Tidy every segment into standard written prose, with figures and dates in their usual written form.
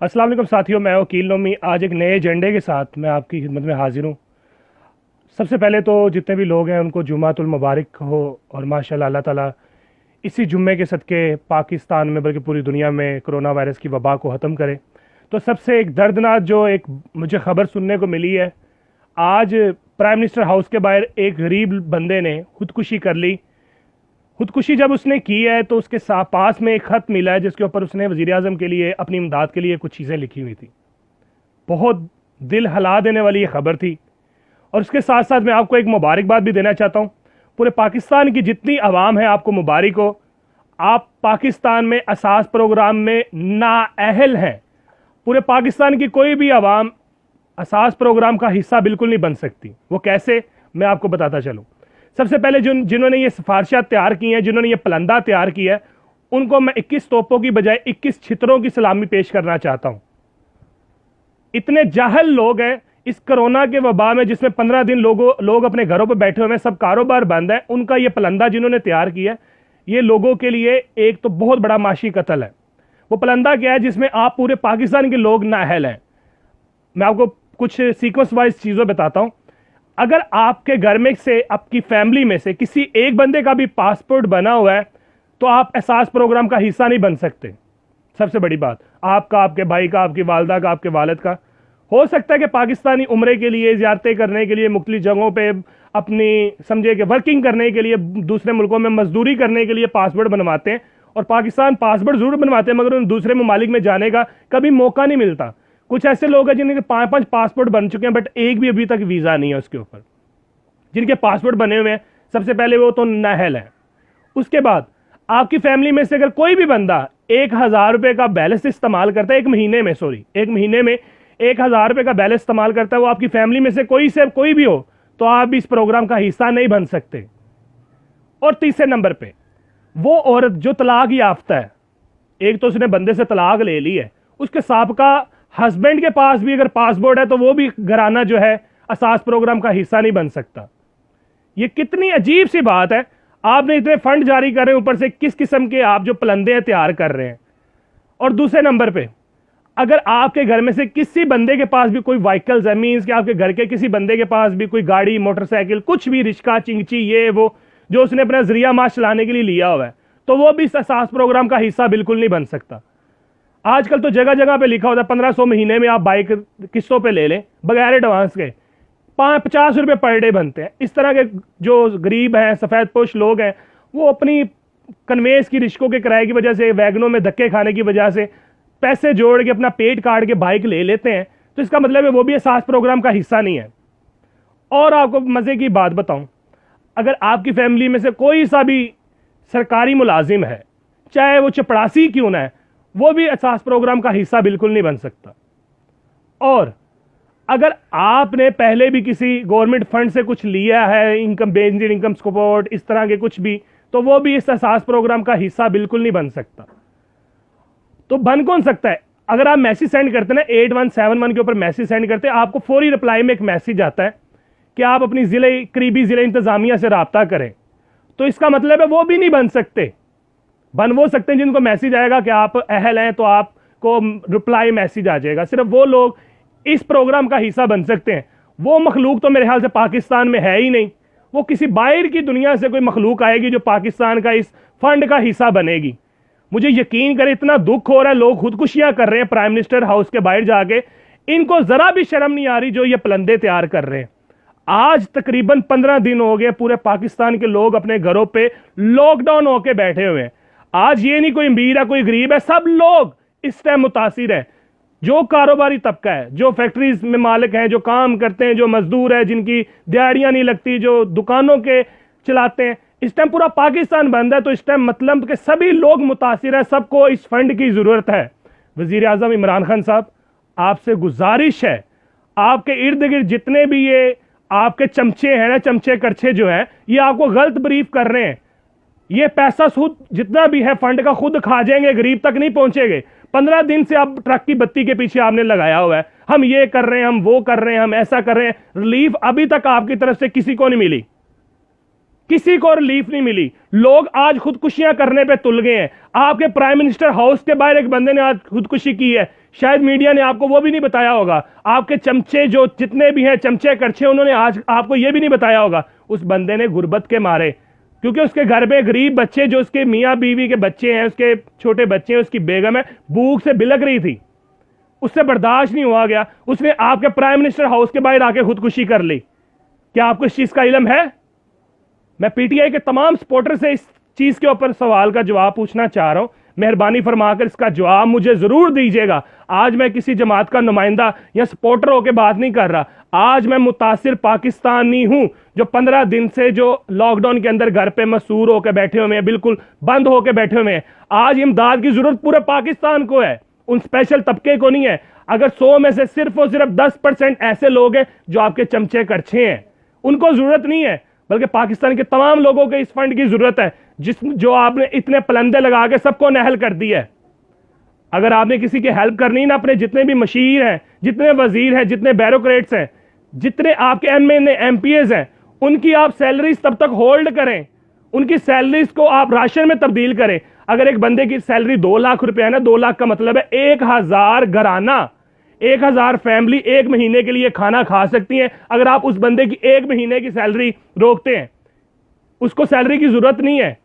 अस्सलाम वालेकुम साथियों, मैं वकील नोमी आज एक नए एजेंडे के साथ मैं आपकी खिदमत में हाजिर हूँ। सबसे पहले तो जितने भी लोग हैं उनको जुमातुल मुबारक हो और माशाल्लाह अल्लाह ताला इसी जुम्मे के सदक़े पाकिस्तान में बल्कि पूरी दुनिया में कोरोना वायरस की वबा को ख़त्म करे। तो सबसे एक दर्दनाक जो एक मुझे ख़बर सुनने को मिली है, आज प्राइम मिनिस्टर हाउस के बाहर एक गरीब बंदे ने खुदकुशी कर ली। खुदकुशी जब उसने की है तो उसके पास में एक ख़त मिला है जिसके ऊपर उसने वज़ीर आज़म के लिए अपनी इमदाद के लिए कुछ चीज़ें लिखी हुई थी। बहुत दिल हिला देने वाली ये खबर थी। और उसके साथ साथ मैं आपको एक मुबारकबाद भी देना चाहता हूँ। पूरे पाकिस्तान की जितनी आवाम है आपको मुबारक हो। आप पाकिस्तान में असास प्रोग्राम में नाअहल हैं। पूरे पाकिस्तान की कोई भी आवाम असास प्रोग्राम का हिस्सा बिल्कुल नहीं बन सकती। वो कैसे, मैं आपको बताता चलूँ। सबसे पहले जिन्होंने ये सिफारिशात तैयार की हैं, जिन्होंने ये पलंदा तैयार किया है, उनको मैं 21 तोपों की बजाय 21 छितरों की सलामी पेश करना चाहता हूं। इतने जाहल लोग हैं इस कोरोना के वबा में, जिसमें 15 दिन लोग अपने घरों पर बैठे हुए हैं, सब कारोबार बंद है। उनका ये पलंदा जिन्होंने तैयार किया है, ये लोगों के लिए एक तो बहुत बड़ा माशी कत्ल है। वो पलंदा क्या है जिसमें आप पूरे पाकिस्तान के लोग नाअहल हैं। मैं आपको कुछ सीक्वेंस वाइज चीज़ें बताता हूं। अगर आपके घर में से, आपकी फैमिली में से किसी एक बंदे का भी पासपोर्ट बना हुआ है तो आप एहसास प्रोग्राम का हिस्सा नहीं बन सकते। सबसे बड़ी बात, आपका, आपके भाई का, आपकी वालदा का, आपके वालिद का। हो सकता है कि पाकिस्तानी उम्रे के लिए, ज़ियारतें करने के लिए, मुख्तलिफ जगहों पे अपनी समझे कि वर्किंग करने के लिए, दूसरे मुल्कों में मजदूरी करने के लिए पासपोर्ट बनवाते हैं। और पाकिस्तान पासपोर्ट जरूर बनवाते हैं मगर उन दूसरे ममालिक में जाने का कभी मौका नहीं मिलता। कुछ ऐसे लोग हैं जिनके 5-5 पासपोर्ट बन चुके हैं बट एक भी अभी तक वीज़ा नहीं है उसके ऊपर। जिनके पासपोर्ट बने हुए हैं, सबसे पहले वो तो नाअहल है। उसके बाद आपकी फैमिली में से अगर कोई भी बंदा 1000 रुपये का बैलेंस इस्तेमाल करता है एक महीने में 1000 रुपये का बैलेंस इस्तेमाल करता है, वो आपकी फैमिली में से कोई भी हो, तो आप भी इस प्रोग्राम का हिस्सा नहीं बन सकते। और तीसरे नंबर पे वो औरत जो तलाक याफ्ता है, एक तो उसने बंदे से तलाक ले ली है, उसके साबका हस्बैंड के पास भी अगर पासपोर्ट है तो वो भी घराना जो है असास प्रोग्राम का हिस्सा नहीं बन सकता। ये कितनी अजीब सी बात है। आपने इतने फंड जारी कर रहे हैं, ऊपर से किस किस्म के आप जो पलंदे तैयार कर रहे हैं। और दूसरे नंबर पे, अगर आपके घर में से किसी बंदे के पास भी कोई व्हीकल्स है, मीन्स कि आपके घर के किसी बंदे के पास भी कोई गाड़ी, मोटरसाइकिल, कुछ भी, रिक्शा, चिंगची, ये वो, जो उसने अपना जरिया माश चलाने के लिए लिया हुआ है, तो वो भी इस असास प्रोग्राम का हिस्सा बिल्कुल नहीं बन सकता। आजकल तो जगह जगह पे लिखा होता है 1500 महीने में आप बाइक किस्तों पे ले लें बगैर एडवांस के, 50 रुपये पर डे बनते हैं। इस तरह के जो गरीब हैं, सफ़ेद पोश लोग हैं, वो अपनी कन्वेंस की रिश्कों के किराए की वजह से, वैगनों में धक्के खाने की वजह से पैसे जोड़ के अपना पेट काट के बाइक ले लेते हैं। तो इसका मतलब है वो भी एहसास प्रोग्राम का हिस्सा नहीं है। और आपको मज़े की बात बताऊं, अगर आपकी फैमिली में से कोई सा भी सरकारी मुलाजिम है, चाहे वो चपड़ासी क्यों ना है, वो भी एहसास प्रोग्राम का हिस्सा बिल्कुल नहीं बन सकता। और अगर आपने पहले भी किसी गवर्नमेंट फंड से कुछ लिया है, इनकम बेस्ड इनकम सपोर्ट, इस तरह के कुछ भी, तो वो भी इस एहसास प्रोग्राम का हिस्सा बिल्कुल नहीं बन सकता। तो बन कौन सकता है? अगर आप मैसेज सेंड करते हैं ना 8171 के ऊपर मैसेज सेंड करते हैं, आपको फौरी रिप्लाई में एक मैसेज आता है कि आप अपनी करीबी जिले इंतजामिया से रब्ता करें। तो इसका मतलब है वो भी नहीं बन सकते। बन वो सकते हैं जिनको मैसेज आएगा कि आप अहल हैं तो आपको रिप्लाई मैसेज आ जाएगा। सिर्फ वो लोग इस प्रोग्राम का हिस्सा बन सकते हैं। वो मखलूक तो मेरे ख्याल से पाकिस्तान में है ही नहीं। वो किसी बाहर की दुनिया से कोई मखलूक आएगी जो पाकिस्तान का इस फंड का हिस्सा बनेगी। मुझे यकीन करें, इतना दुख हो रहा है, लोग खुदकुशियां कर रहे हैं प्राइम मिनिस्टर हाउस के बाहर जाके। इनको जरा भी शर्म नहीं आ रही जो ये पलंदे तैयार कर रहे हैं। आज तकरीबन 15 दिन हो गए पूरे पाकिस्तान के लोग अपने घरों पे लॉकडाउन होके बैठे हुए हैं। आज ये नहीं कोई अमीर है कोई गरीब है, सब लोग इस टाइम मुतासिर है। जो कारोबारी तबका है, जो फैक्ट्रीज में मालिक हैं, जो काम करते हैं, जो मजदूर है, जिनकी दिहाड़ियां नहीं लगती, जो दुकानों के चलाते हैं, इस टाइम पूरा पाकिस्तान बंद है। तो इस टाइम मतलब कि सभी लोग मुतासिर है, सबको इस फंड की जरूरत है। वजीर आजम इमरान खान साहब, आपसे गुजारिश है, आपके इर्द गिर्द जितने भी ये आपके चमचे हैं ना, चमचे करछे जो हैं, ये आपको गलत ब्रीफ कर रहे हैं। ये पैसा खुद जितना भी है फंड का खुद खा जाएंगे, गरीब तक नहीं पहुंचेंगे। 15 दिन से आप ट्रक की बत्ती के पीछे आपने लगाया हुआ है, हम ये कर रहे हैं, हम वो कर रहे हैं, हम ऐसा कर रहे हैं। रिलीफ अभी तक आपकी तरफ से किसी को नहीं मिली। किसी को रिलीफ नहीं मिली। लोग आज खुदकुशियां करने पे तुल गए हैं। आपके प्राइम मिनिस्टर हाउस के बाहर एक बंदे ने आज खुदकुशी की है, शायद मीडिया ने आपको वो भी नहीं बताया होगा। आपके चमचे जो जितने भी हैं, चमचे करछे, उन्होंने आज आपको ये भी नहीं बताया होगा उस बंदे ने गुर्बत के मारे, क्योंकि उसके घर में गरीब बच्चे, जो उसके मियाँ बीवी के बच्चे हैं, उसके छोटे बच्चे हैं, उसकी बेगम है, भूख से बिलक रही थी, उससे बर्दाश्त नहीं हुआ गया, उसने आपके प्राइम मिनिस्टर हाउस के बाहर आके खुदकुशी कर ली। क्या आपको इस चीज का इल्म है? मैं पीटीआई के तमाम सपोर्टर से इस चीज के ऊपर सवाल का जवाब पूछना चाह रहा हूं, मेहरबानी फरमाकर इसका जवाब मुझे जरूर दीजिएगा। आज मैं किसी जमात का नुमाइंदा या सपोर्टर होकर बात नहीं कर रहा, आज मैं मुतासिर पाकिस्तानी हूं जो 15 दिन से जो लॉकडाउन के अंदर घर पे मसूर होकर बैठे हुए हैं, बिल्कुल बंद होकर बैठे हुए हैं। आज इमदाद की जरूरत पूरे पाकिस्तान को है, उन स्पेशल तबके को नहीं है। अगर 100 में से सिर्फ और सिर्फ 10% ऐसे लोग हैं जो आपके चमचे करछे हैं, उनको जरूरत नहीं है, बल्कि पाकिस्तान के तमाम लोगों को इस फंड की जरूरत है, जो आपने इतने पलंदे लगा के सबको नहल कर दी है। अगर आपने किसी की हेल्प करनी ना, अपने जितने भी मशीर हैं, जितने वजीर हैं, जितने ब्यूरोक्रेट्स हैं, जितने आपके एमएनए एमपीएस हैं, उनकी आप सैलरीज तब तक होल्ड करें, उनकी सैलरीज को आप राशन में तब्दील करें। अगर एक बंदे की सैलरी 2 लाख रुपए है ना, 2 लाख का मतलब है 1000 घराना, 1000 फैमिली एक महीने के लिए खाना खा सकती हैं। अगर आप उस बंदे की एक महीने की सैलरी रोकते हैं, उसको सैलरी की जरूरत नहीं है,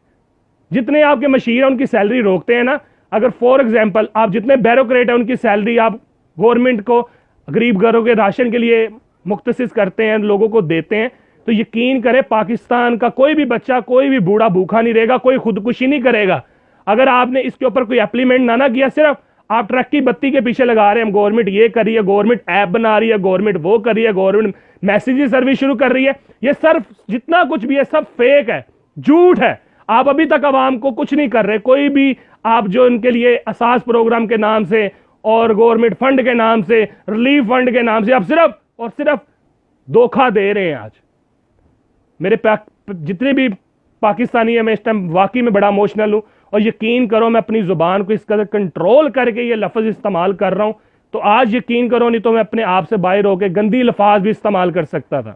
जितने आपके मशीर हैं उनकी सैलरी रोकते हैं ना, अगर फॉर एग्जांपल आप जितने ब्यूरोक्रेट हैं उनकी सैलरी आप गवर्नमेंट को गरीब घरों के राशन के लिए मुख्तसिस करते हैं, लोगों को देते हैं, तो यकीन करें पाकिस्तान का कोई भी बच्चा, कोई भी बूढ़ा भूखा नहीं रहेगा, कोई खुदकुशी नहीं करेगा। अगर आपने इसके ऊपर कोई एप्लीमेंट ना किया, सिर्फ आप ट्रक की बत्ती के पीछे लगा रहे हैं, गवर्नमेंट ये कर रही है, गवर्नमेंट ऐप बना रही है, गवर्नमेंट वो कर रही है, गवर्नमेंट मैसेज सर्विस शुरू कर रही है, ये सिर्फ जितना कुछ भी है सब फेक है, झूठ है। आप अभी तक आवाम को कुछ नहीं कर रहे। कोई भी आप जो इनके लिए असास प्रोग्राम के नाम से और गवर्नमेंट फंड के नाम से, रिलीफ फंड के नाम से आप सिर्फ और सिर्फ धोखा दे रहे हैं। आज मेरे जितने भी पाकिस्तानी है, मैं इस टाइम वाकई में बड़ा इमोशनल हूं, और यकीन करो मैं अपनी जुबान को इस कदर कंट्रोल करके ये लफ्ज इस्तेमाल कर रहा हूं, तो आज यकीन करो, नहीं तो मैं अपने आप से बाहर होकर गंदी लफाज भी इस्तेमाल कर सकता था।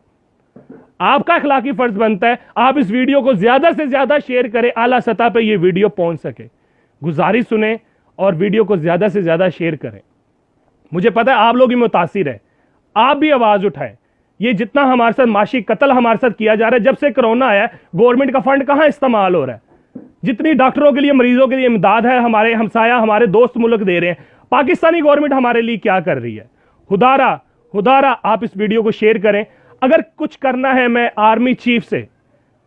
आपका अखलाकी फर्ज बनता है आप इस वीडियो को ज्यादा से ज्यादा शेयर करें, आला सतह पे ये वीडियो पहुंच सके। गुजारिश सुने और वीडियो को ज्यादा से ज्यादा शेयर करें। मुझे पता है आप लोग ही मुतासिर हैं, आप भी आवाज उठाएं। ये जितना हमारे साथ माशी कत्ल हमारे साथ किया जा रहा है, जब से कोरोना आया है, गवर्नमेंट का फंड कहां इस्तेमाल हो रहा है? जितनी डॉक्टरों के लिए, मरीजों के लिए इमदाद है, हमारे हमसाया, हमारे दोस्त मुल्क दे रहे हैं, पाकिस्तानी गवर्नमेंट हमारे लिए क्या कर रही है? खुदारा आप इस वीडियो को शेयर करें। अगर कुछ करना है, मैं आर्मी चीफ से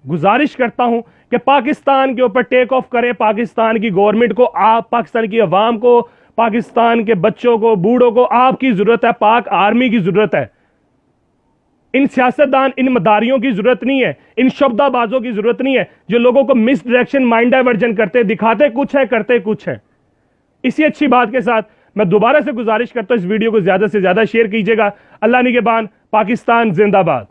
गुजारिश करता हूं कि पाकिस्तान के ऊपर टेक ऑफ करें। पाकिस्तान की गवर्नमेंट को, आप पाकिस्तान की अवाम को, पाकिस्तान के बच्चों को, बूढ़ों को आपकी जरूरत है, पाक आर्मी की जरूरत है। इन सियासतदान, इन मदारियों की जरूरत नहीं है, इन शब्दाबाजों की जरूरत नहीं है, जो लोगों को मिस डायरेक्शन, माइंड डाइवर्जन करते, दिखाते कुछ है, करते कुछ है। इसी अच्छी बात के साथ मैं दोबारा से गुजारिश करता हूं, इस वीडियो को ज्यादा से ज्यादा शेयर कीजिएगा। अल्लाह निगहबान। पाकिस्तान जिंदाबाद।